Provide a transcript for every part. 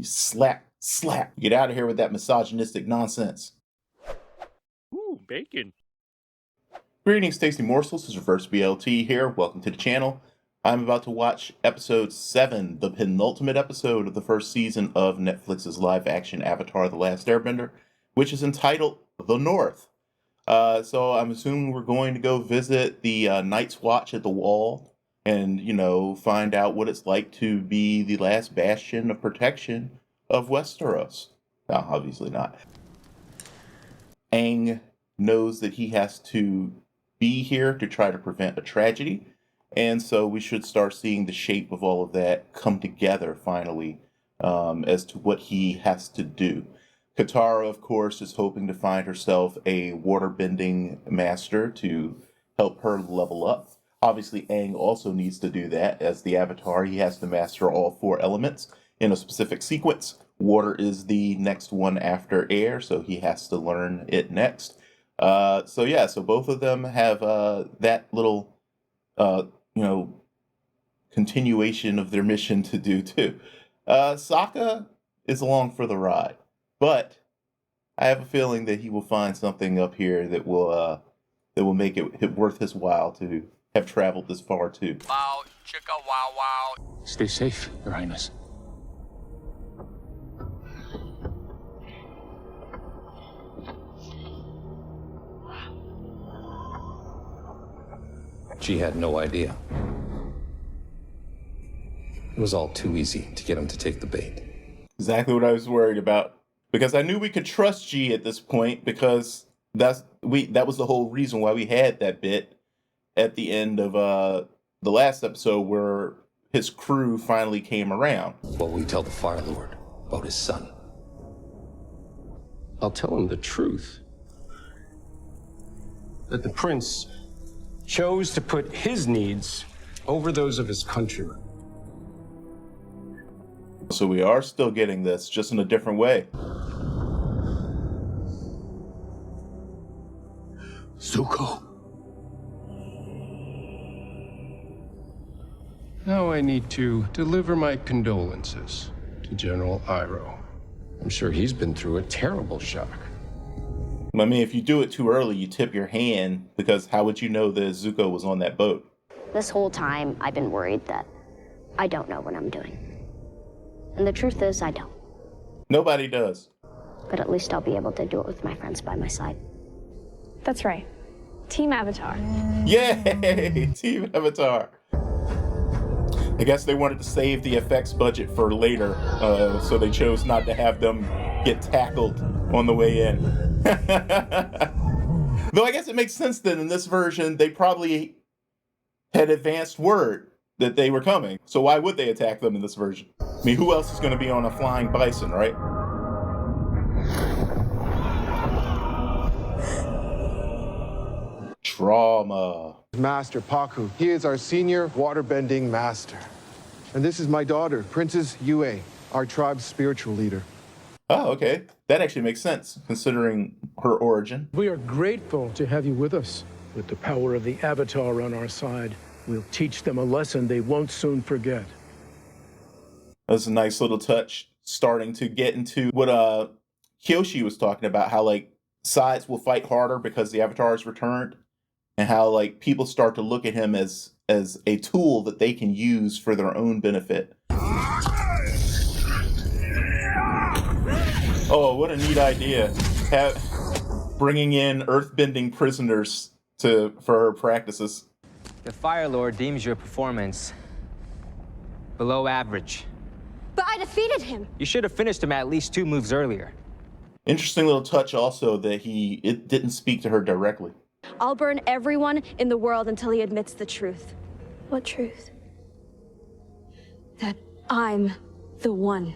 You slap, slap. Get out of here with that misogynistic nonsense. Ooh, bacon. Greetings, Tasty Morsels. This is Reverse BLT here. Welcome to the channel. I'm about to watch episode 7, the penultimate episode of the first season of Netflix's live-action Avatar: The Last Airbender, which is entitled The North. So I'm assuming we're going to go visit the Night's Watch at the Wall and, find out what it's like to be the last bastion of protection of Westeros. No, obviously not. Aang knows that he has to be here to try to prevent a tragedy, and so we should start seeing the shape of all of that come together finally as to what he has to do. Katara, of course, is hoping to find herself a waterbending master to help her level up. Obviously, Aang also needs to do that. As the Avatar, he has to master all 4 elements in a specific sequence. Water is the next one after air, so he has to learn it next. So both of them have that little, continuation of their mission to do too. Sokka is along for the ride, but I have a feeling that he will find something up here that will make it worth his while to have traveled this far too. Wow, chicka wow wow. Stay safe, Your Highness. She had no idea. It was all too easy to get him to take the bait. Exactly what I was worried about. Because I knew we could trust G at this point, because that was the whole reason why we had that bit at the end of the last episode where his crew finally came around. What will we tell the Fire Lord about his son? I'll tell him the truth. That the prince chose to put his needs over those of his countrymen. So we are still getting this, just in a different way. Zuko. Now I need to deliver my condolences to General Iroh. I'm sure he's been through a terrible shock. I mean, if you do it too early, you tip your hand, because how would you know that Zuko was on that boat? This whole time, I've been worried that I don't know what I'm doing. And the truth is, I don't. Nobody does. But at least I'll be able to do it with my friends by my side. That's right. Team Avatar. Yay! Team Avatar. I guess they wanted to save the effects budget for later, so they chose not to have them get tackled on the way in. Though I guess it makes sense that in this version, they probably had advanced word that they were coming. So why would they attack them in this version? I mean, who else is going to be on a flying bison, right? Trauma. Master Paku. He is our senior waterbending master. And this is my daughter, Princess Yue, our tribe's spiritual leader. Oh, okay. That actually makes sense, considering her origin. We are grateful to have you with us. With the power of the Avatar on our side, we'll teach them a lesson they won't soon forget. That's a nice little touch, starting to get into what Kyoshi was talking about, how sides will fight harder because the Avatar is returned, and how people start to look at him as a tool that they can use for their own benefit. Oh, what a neat idea. Bringing in earthbending prisoners for her practices. The Fire Lord deems your performance below average. But I defeated him. You should have finished him at least 2 moves earlier. Interesting little touch also that it didn't speak to her directly. I'll burn everyone in the world until he admits the truth. What truth? That I'm the one.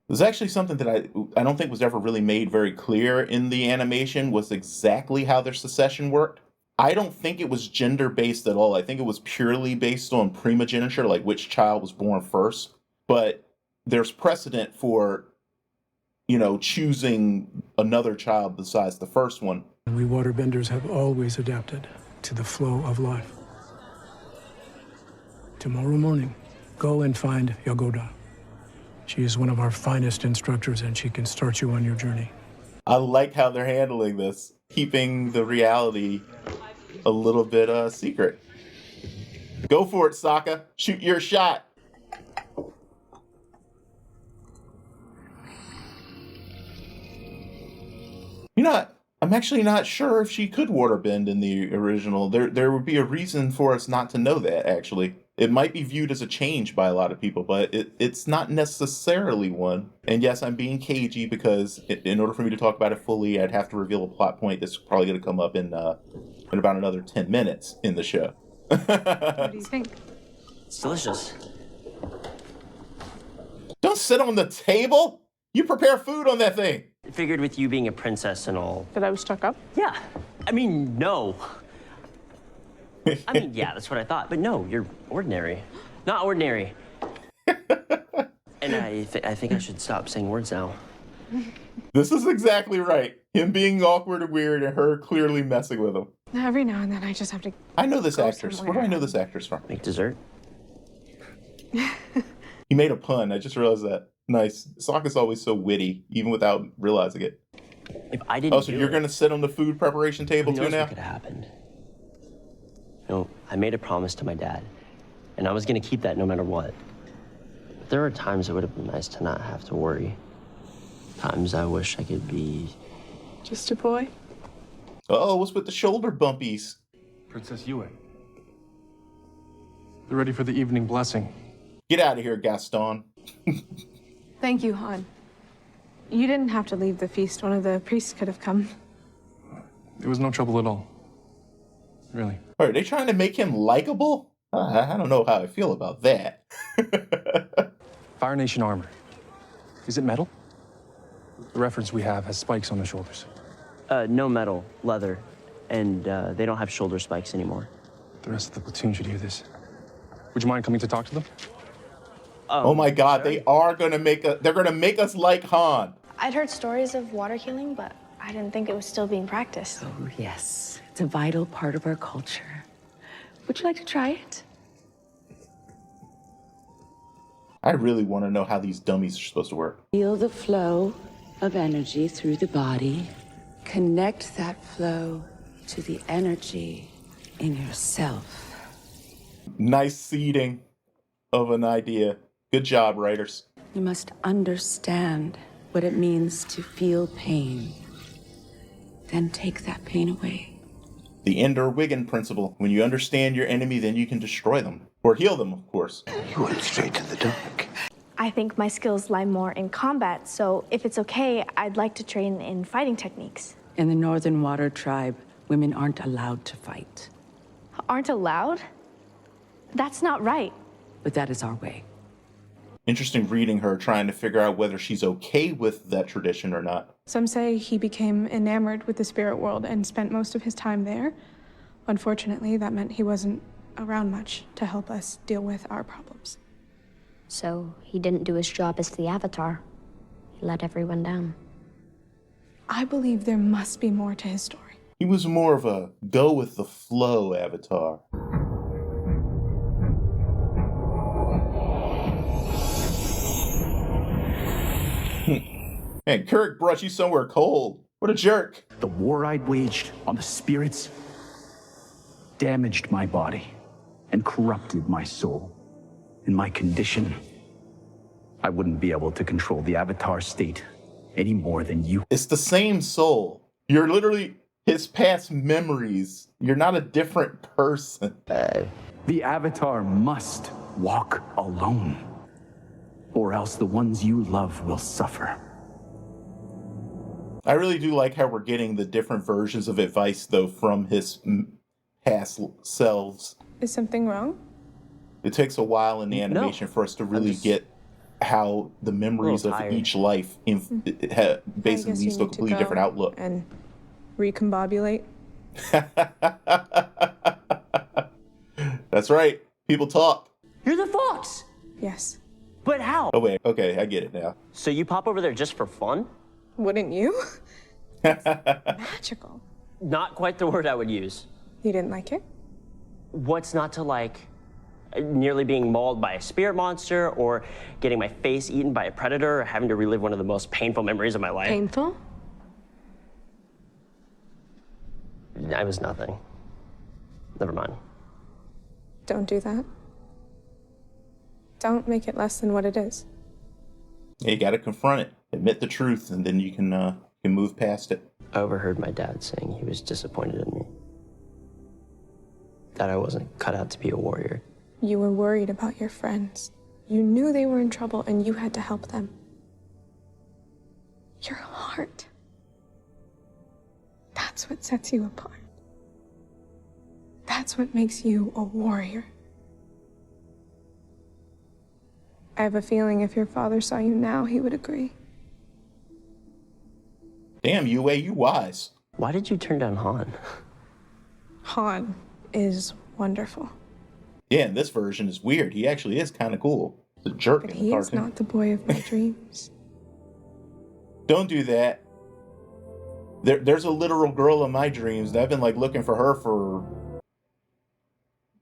There's actually something that I don't think was ever really made very clear in the animation, was exactly how their succession worked. I don't think it was gender-based at all. I think it was purely based on primogeniture, like which child was born first. But there's precedent for, choosing another child besides the first one. We waterbenders have always adapted to the flow of life. Tomorrow morning, go and find Yagoda. She is one of our finest instructors, and she can start you on your journey. I like how they're handling this, keeping the reality a little bit secret. Go for it, Sokka. Shoot your shot. I'm actually not sure if she could waterbend in the original. There would be a reason for us not to know that, actually. It might be viewed as a change by a lot of people, but it's not necessarily one. And yes, I'm being cagey because in order for me to talk about it fully, I'd have to reveal a plot point that's probably going to come up in about another 10 minutes in the show. What do you think? It's delicious. Don't sit on the table! You prepare food on that thing! I figured with you being a princess and all. That I was stuck up? Yeah. I mean, no. I mean, yeah, that's what I thought. But no, you're ordinary. Not ordinary. And I think I should stop saying words now. This is exactly right. Him being awkward and weird and her clearly messing with him. Every now and then I just have to. I know this actress. somewhere. Where do I know this actress from? Make dessert. He made a pun. I just realized that. Nice. Sokka's always so witty, even without realizing it. If I didn't. Oh, so you're gonna sit on the food preparation table who too knows now? What could have happened? You know, I made a promise to my dad, and I was gonna keep that no matter what. But there were times it would have been nice to not have to worry. Times I wish I could be. Just a boy? Oh, what's with the shoulder bumpies? Princess Yue. They're ready for the evening blessing. Get out of here, Gaston. Thank you, Han. You didn't have to leave the feast. One of the priests could have come. It was no trouble at all. Really. Are they trying to make him likable? I don't know how I feel about that. Fire Nation armor. Is it metal? The reference we have has spikes on the shoulders. No metal, leather, and they don't have shoulder spikes anymore. The rest of the platoon should hear this. Would you mind coming to talk to them? Oh my God, they are gonna they're gonna make us like Han. I'd heard stories of water healing, but I didn't think it was still being practiced. Oh, yes. It's a vital part of our culture. Would you like to try it? I really want to know how these dummies are supposed to work. Feel the flow of energy through the body. Connect that flow to the energy in yourself. Nice seeding of an idea. Good job, writers. You must understand what it means to feel pain. Then take that pain away. The Ender-Wiggin principle. When you understand your enemy, then you can destroy them. Or heal them, of course. You went straight to the dark. I think my skills lie more in combat, so if it's okay, I'd like to train in fighting techniques. In the Northern Water Tribe, women aren't allowed to fight. Aren't allowed? That's not right. But that is our way. Interesting reading her, trying to figure out whether she's okay with that tradition or not. Some say he became enamored with the spirit world and spent most of his time there. Unfortunately, that meant he wasn't around much to help us deal with our problems. So he didn't do his job as the Avatar. He let everyone down. I believe there must be more to his story. He was more of a go with the flow Avatar. Man, Kirk brought you somewhere cold. What a jerk. The war I'd waged on the spirits damaged my body and corrupted my soul. In my condition, I wouldn't be able to control the Avatar state any more than you. It's the same soul. You're literally his past memories. You're not a different person. The Avatar must walk alone, or else the ones you love will suffer. I really do like how we're getting the different versions of advice, though, from his past selves. Is something wrong? It takes a while in the animation for us to really get how the memories of each life basically leads to a completely different outlook. And recombobulate. That's right. People talk. You're the fox! Yes. But how? Oh, wait. Okay, I get it now. So you pop over there just for fun? Wouldn't you? It's magical. Not quite the word I would use. You didn't like it? What's not to like nearly being mauled by a spirit monster, or getting my face eaten by a predator, or having to relive one of the most painful memories of my life. Painful? I was nothing. Never mind. Don't do that. Don't make it less than what it is. Yeah, you got to confront it, admit the truth, and then you can move past it. I overheard my dad saying he was disappointed in me. That I wasn't cut out to be a warrior. You were worried about your friends. You knew they were in trouble and you had to help them. Your heart. That's what sets you apart. That's what makes you a warrior. I have a feeling if your father saw you now, he would agree. Damn, Yue, you wise. Why did you turn down Han? Han is wonderful. Yeah, and this version is weird. He actually is kind of cool. The jerk But in he the is cartoon. not the boy of my dreams. Don't do that. There's a literal girl in my dreams. I've been like looking for her for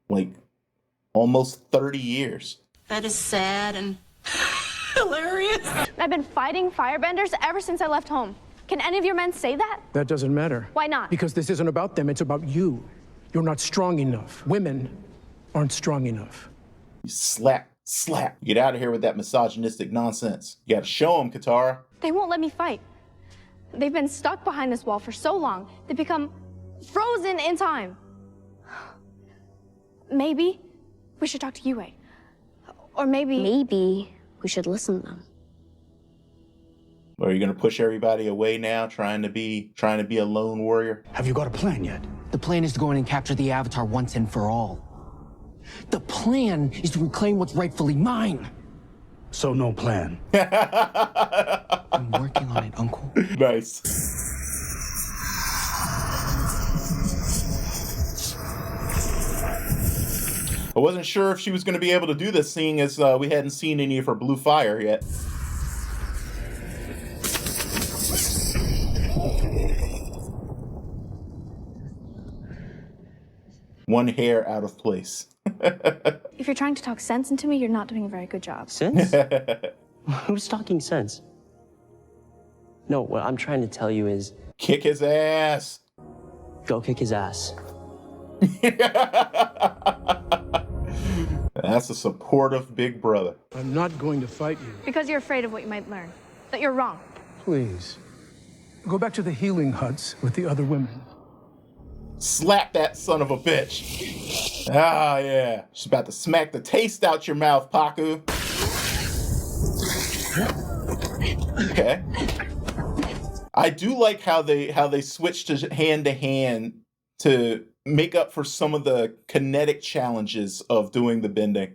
like almost 30 years. That is sad and hilarious. I've been fighting firebenders ever since I left home. Can any of your men say that? That doesn't matter. Why not? Because this isn't about them, it's about you. You're not strong enough. Women aren't strong enough. You slap. Get out of here with that misogynistic nonsense. You gotta show them, Katara. They won't let me fight. They've been stuck behind this wall for so long, they've become frozen in time. Maybe we should talk to Yue. Or maybe... Maybe we should listen to them. Are you gonna push everybody away now, trying to be a lone warrior? Have you got a plan yet? The plan is to go in and capture the Avatar once and for all. The plan is to reclaim what's rightfully mine. So no plan. I'm working on it, Uncle. Nice. I wasn't sure if she was going to be able to do this, seeing as we hadn't seen any of her blue fire yet. One hair out of place. If you're trying to talk sense into me, you're not doing a very good job. Sense? Who's talking sense? No, what I'm trying to tell you is... Kick his ass. Go kick his ass. That's a supportive big brother. I'm not going to fight you. Because you're afraid of what you might learn. That you're wrong. Please. Go back to the healing huts with the other women. Slap that son of a bitch. Ah, yeah. She's about to smack the taste out your mouth, Paku. Okay. I do like how they switch to hand to make up for some of the kinetic challenges of doing the bending.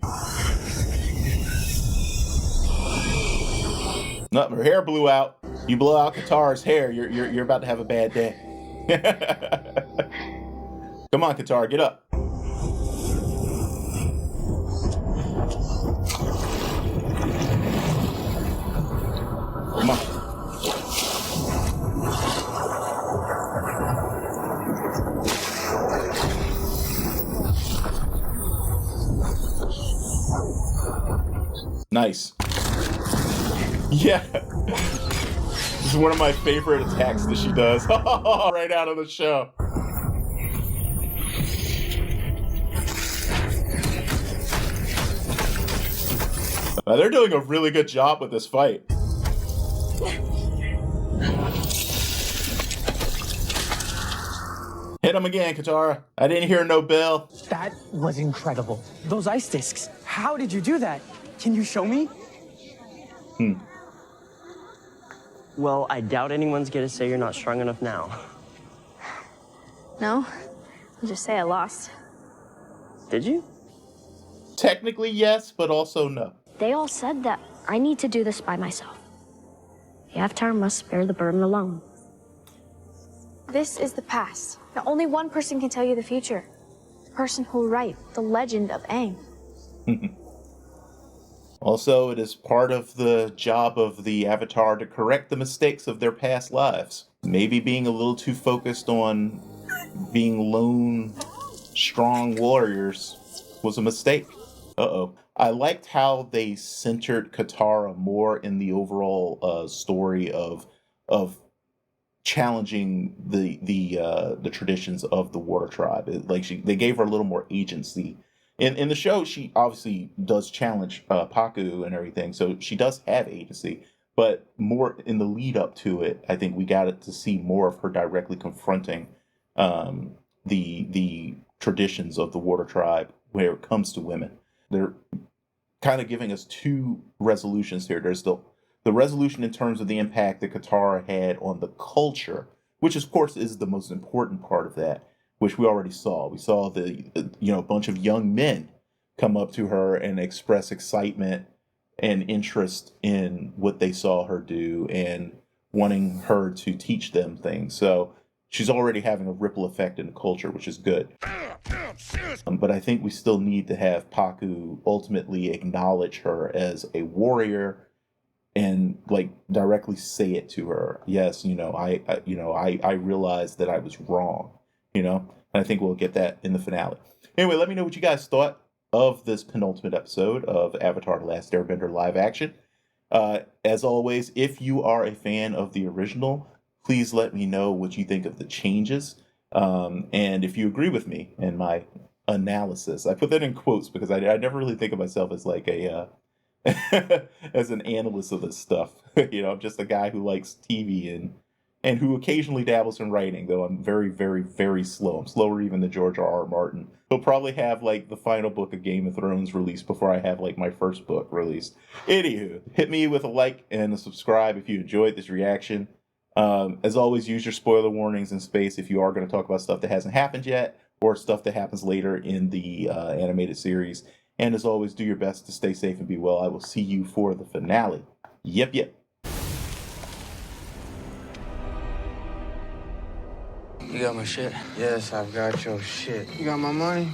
No, her hair blew out. You blow out Katara's hair, you're about to have a bad day. Come on, Katara, get up. Come on. Nice. Yeah. This is one of my favorite attacks that she does. Right out of the show. They're doing a really good job with this fight. Hit him again, Katara. I didn't hear no bell. That was incredible. Those ice discs. How did you do that? Can you show me? Well, I doubt anyone's gonna say you're not strong enough now. No? I'll just say I lost. Did you? Technically, yes, but also no. They all said that I need to do this by myself. The Avatar must bear the burden alone. This is the past. Now, only one person can tell you the future. The person who will write the legend of Aang. Also, it is part of the job of the Avatar to correct the mistakes of their past lives. Maybe being a little too focused on being lone, strong warriors was a mistake. Uh-oh. I liked how they centered Katara more in the overall story of challenging the traditions of the Water Tribe. They gave her a little more agency. In the show, she obviously does challenge Paku and everything, so she does have agency. But more in the lead up to it, I think we got to see more of her directly confronting the traditions of the Water Tribe where it comes to women. They're kind of giving us two resolutions here. There's the resolution in terms of the impact that Katara had on the culture, which of course is the most important part of that, which we already saw. We saw a bunch of young men come up to her and express excitement and interest in what they saw her do and wanting her to teach them things. So she's already having a ripple effect in the culture, which is good. But I think we still need to have Paku ultimately acknowledge her as a warrior and directly say it to her. Yes, I realized that I was wrong, and I think we'll get that in the finale. Anyway, let me know what you guys thought of this penultimate episode of Avatar: The Last Airbender live action. As always, if you are a fan of the original, please let me know what you think of the changes. And if you agree with me in my analysis, I put that in quotes because I never really think of myself as as an analyst of this stuff. I'm just a guy who likes TV and who occasionally dabbles in writing, though I'm very, very, very slow. I'm slower even than George R.R. Martin. He'll probably have the final book of Game of Thrones released before I have my first book released. Anywho, hit me with a like and a subscribe if you enjoyed this reaction. As always, use your spoiler warnings in space if you are going to talk about stuff that hasn't happened yet or stuff that happens later in the animated series. And as always, do your best to stay safe and be well. I will see you for the finale. Yep. You got my shit? Yes, I've got your shit. You got my money?